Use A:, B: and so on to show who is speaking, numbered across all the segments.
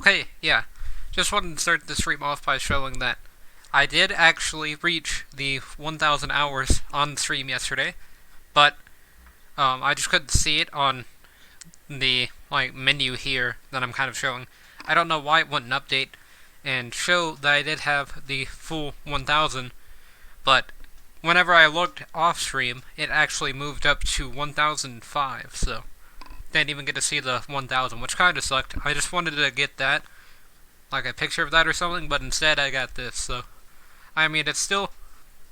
A: Okay, yeah. Just wanted to start the stream off by showing that I did actually reach the 1,000 hours on the stream yesterday, but I just couldn't see it on the menu here that I'm kind of showing. I don't know why it wouldn't update and show that I did have the full 1,000, but whenever I looked off stream, it actually moved up to 1,005, so didn't even get to see the 1,000, which kind of sucked. I just wanted to get that, like a picture of that or something, but instead I got this, so I mean, it's still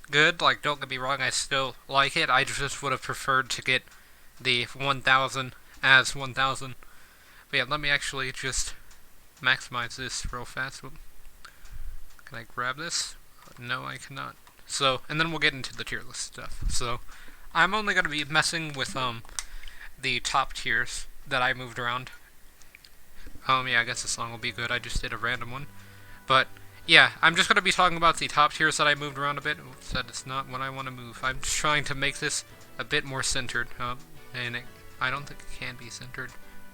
A: good, like, don't get me wrong, I still like it, I just would have preferred to get the 1,000 as 1,000. But yeah, let me actually just maximize this real fast. Can I grab this? No, I cannot. So, and then we'll get into the tier list stuff. So, I'm only going to be messing with, the top tiers that I moved around. Yeah, I guess this song will be good, I just did a random one. But, yeah, I'm just going to be talking about the top tiers that I moved around a bit. That is not what I want to move. I'm just trying to make this a bit more centered. And I don't think it can be centered.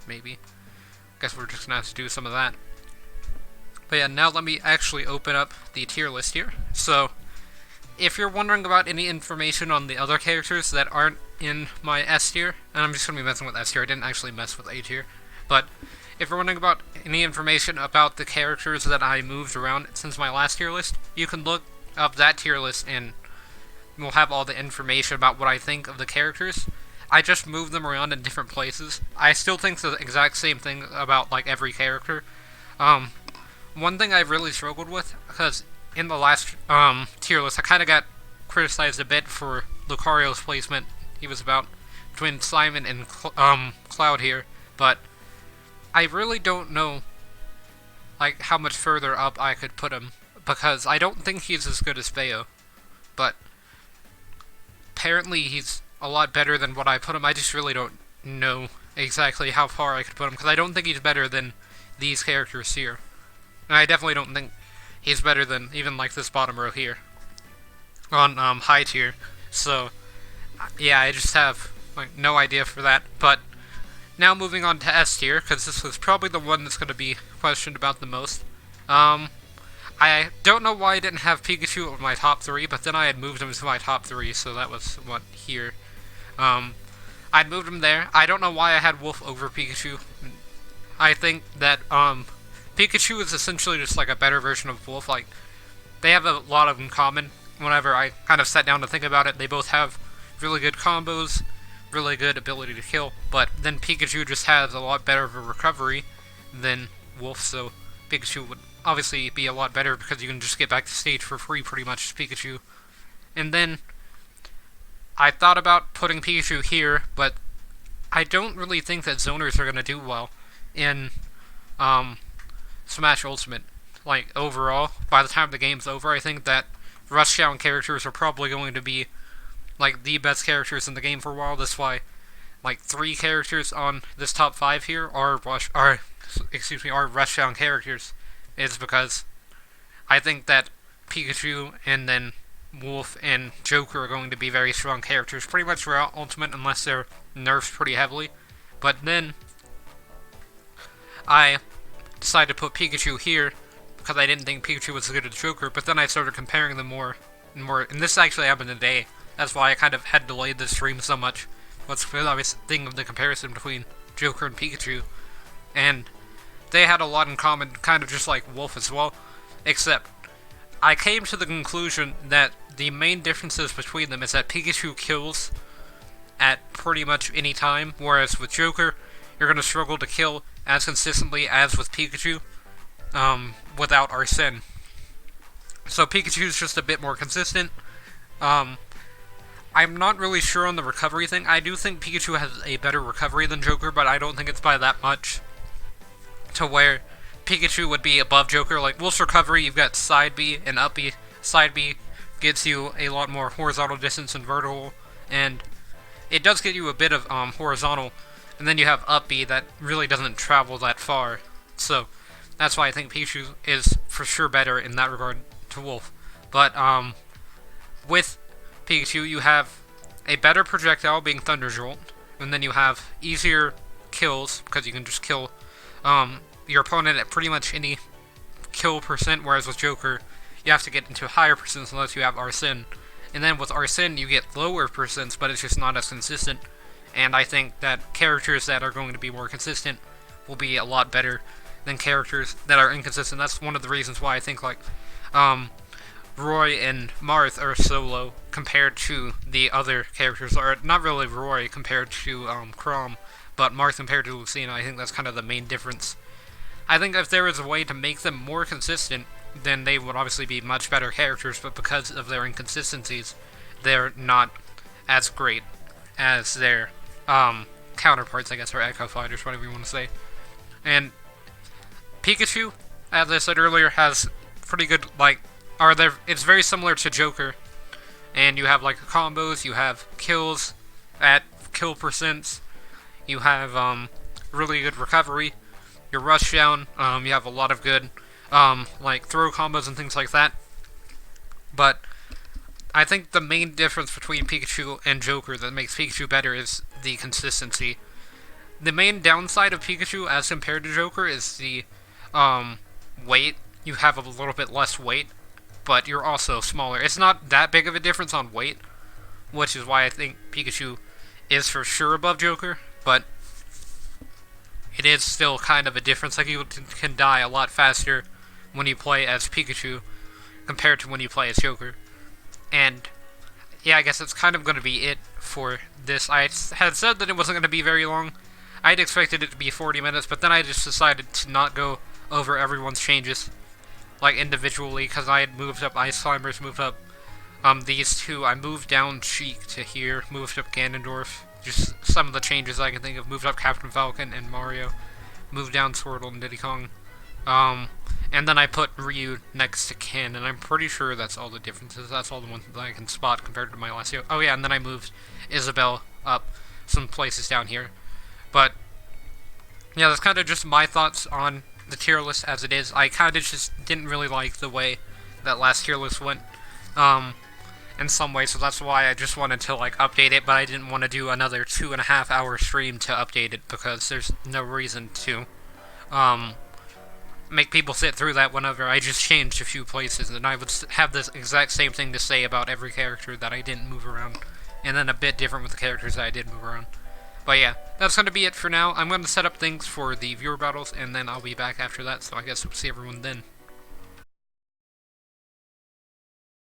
A: Maybe. Guess we're just going to have to do some of that. But yeah, now let me actually open up the tier list here. So, if you're wondering about any information on the other characters that aren't in my S tier, and I'm just going to be messing with S tier, I didn't actually mess with A tier, but if you're wondering about any information about the characters that I moved around since my last tier list, you can look up that tier list and we'll have all the information about what I think of the characters. I just moved them around in different places. I still think the exact same thing about, like, every character. One thing I've really struggled with, because in the last tier list, I kind of got criticized a bit for Lucario's placement. He was about between Simon and Cloud here, but I really don't know, like, how much further up I could put him, because I don't think he's as good as Feo, but apparently he's a lot better than what I put him. I just really don't know exactly how far I could put him, because I don't think he's better than these characters here. And I definitely don't think he's better than even, like, this bottom row here on high tier. So, yeah, I just have, like, no idea for that. But now moving on to S tier, because this was probably the one that's going to be questioned about the most. I don't know why I didn't have Pikachu in my top 3, but then I had moved him to my top 3, so that was, what, here. I'd moved him there. I don't know why I had Wolf over Pikachu. I think that, Pikachu is essentially just, like, a better version of Wolf. Like, they have a lot of in common. Whenever I kind of sat down to think about it, they both have really good combos, really good ability to kill, but then Pikachu just has a lot better of a recovery than Wolf, so Pikachu would obviously be a lot better because you can just get back to stage for free pretty much as Pikachu. And then I thought about putting Pikachu here, but I don't really think that zoners are going to do well in Smash Ultimate. Like, overall, by the time the game's over, I think that rushdown characters are probably going to be, like, the best characters in the game for a while. That's why, like, 3 characters on this top 5 here are rushdown characters. Is because I think that Pikachu and then Wolf and Joker are going to be very strong characters pretty much throughout Ultimate unless they're nerfed pretty heavily. But then I decided to put Pikachu here because I didn't think Pikachu was as good as Joker, but then I started comparing them more and more, and this actually happened today. That's why I kind of had delayed this stream so much. What's the obvious thing of the comparison between Joker and Pikachu, and they had a lot in common, kind of just like Wolf as well, except I came to the conclusion that the main differences between them is that Pikachu kills at pretty much any time, whereas with Joker, you're going to struggle to kill as consistently as with Pikachu, without Arsene. So Pikachu's just a bit more consistent. I'm not really sure on the recovery thing. I do think Pikachu has a better recovery than Joker, but I don't think it's by that much to where Pikachu would be above Joker. Like, Wolf's recovery, you've got side B and up B. Side B gets you a lot more horizontal distance and vertical, and it does get you a bit of horizontal, and then you have up B that really doesn't travel that far. So that's why I think Pikachu is for sure better in that regard to Wolf. But with Pikachu, you have a better projectile being Thunder Jolt, and then you have easier kills because you can just kill your opponent at pretty much any kill percent, whereas with Joker, you have to get into higher percents unless you have Arsene. And then with Arsene, you get lower percents, but it's just not as consistent. And I think that characters that are going to be more consistent will be a lot better than characters that are inconsistent. That's one of the reasons why I think, like, Roy and Marth are so low compared to the other characters. Or not really Roy compared to Chrom, but Marth compared to Lucina. I think that's kind of the main difference. I think if there was a way to make them more consistent, then they would obviously be much better characters, but because of their inconsistencies, they're not as great as their counterparts, I guess, or Echo Fighters, whatever you want to say. And Pikachu, as I said earlier, has pretty good, it's very similar to Joker, and you have, like, combos, you have kills at kill percents, you have, really good recovery, your rush down, you have a lot of good, like, throw combos and things like that. But I think the main difference between Pikachu and Joker that makes Pikachu better is the consistency. The main downside of Pikachu as compared to Joker is the, weight. You have a little bit less weight, but you're also smaller. It's not that big of a difference on weight, which is why I think Pikachu is for sure above Joker, but it is still kind of a difference. Like, you can die a lot faster when you play as Pikachu compared to when you play as Joker. And yeah, I guess that's kind of going to be it for this. I had said that it wasn't going to be very long. I'd expected it to be 40 minutes, but then I just decided to not go over everyone's changes, like, individually, because I had moved up Ice Climbers, moved up these two. I moved down Cheek to here, moved up Ganondorf. Just some of the changes I can think of. Moved up Captain Falcon and Mario. Moved down Squirtle and Diddy Kong. And then I put Ryu next to Ken, and I'm pretty sure that's all the differences. That's all the ones that I can spot compared to my last video. Oh yeah, and then I moved Isabelle up some places down here. But yeah, that's kind of just my thoughts on the tier list as it is. I kind of just didn't really like the way that last tier list went. In some ways, so that's why I just wanted to, like, update it, but I didn't want to do another 2.5 hour stream to update it, because there's no reason to, make people sit through that whenever I just changed a few places, and I would have this exact same thing to say about every character that I didn't move around, and then a bit different with the characters that I did move around. But yeah, that's going to be it for now. I'm going to set up things for the viewer battles, and then I'll be back after that, so I guess we'll see everyone then.